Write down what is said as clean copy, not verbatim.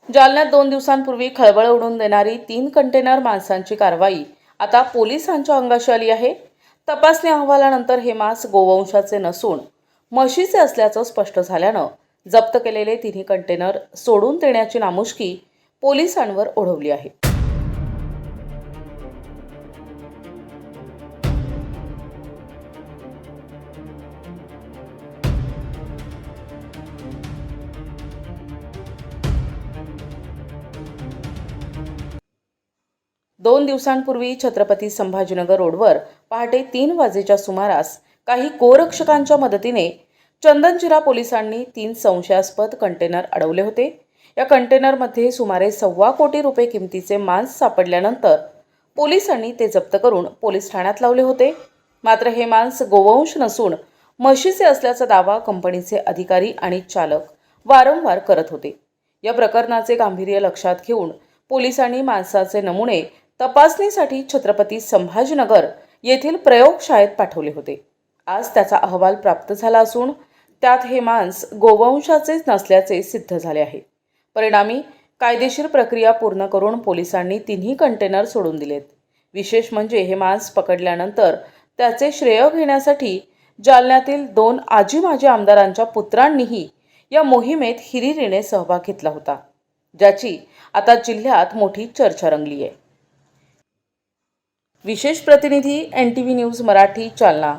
जालन्यात 2 दिवसांपूर्वी खळबळ उडवून देणारी 3 कंटेनर मांसाची कारवाई आता पोलिसांच्या अंगाशी आली आहे। तपासणी अहवालानंतर हे मांस गोवंशाचे नसून म्हशीचे असल्याचं स्पष्ट झाल्यानं जप्त केलेले तिन्ही कंटेनर सोडून देण्याची नामुष्की पोलिसांवर ओढवली आहे। 2 दिवसांपूर्वी छत्रपती संभाजीनगर रोडवर पहाटे 3 वाजेच्या सुमारास काही गोरक्षकांच्या मदतीने चंदनजिरा पोलिसांनी 3 संशयास्पद कंटेनर अडवले होते। या कंटेनरमध्ये सुमारे 1.25 कोटी रुपये किमतीचे मांस सापडल्यानंतर पोलिसांनी ते जप्त करून पोलीस ठाण्यात लावले होते। मात्र हे मांस गोवंश नसून म्हशीचे असल्याचा दावा कंपनीचे अधिकारी आणि चालक वारंवार करत होते। या प्रकरणाचे गांभीर्य लक्षात घेऊन पोलिसांनी मांसाचे नमुने तपासणीसाठी छत्रपती संभाजीनगर येथील प्रयोगशाळेत पाठवले होते। आज त्याचा अहवाल प्राप्त झाला असून त्यात हे मांस गोवंशाचेच नसल्याचे सिद्ध झाले आहे। परिणामी कायदेशीर प्रक्रिया पूर्ण करून पोलिसांनी तिन्ही कंटेनर सोडून दिलेत। विशेष म्हणजे हे मांस पकडल्यानंतर त्याचे श्रेय घेण्यासाठी जालन्यातील 2 आजी-माजी आमदारांच्या पुत्रांनीही या मोहिमेत हिरिरीने सहभाग घेतला होता, ज्याची आता जिल्ह्यात मोठी चर्चा रंगली आहे। विशेष प्रतिनिधी NTV न्यूज मराठी जालना।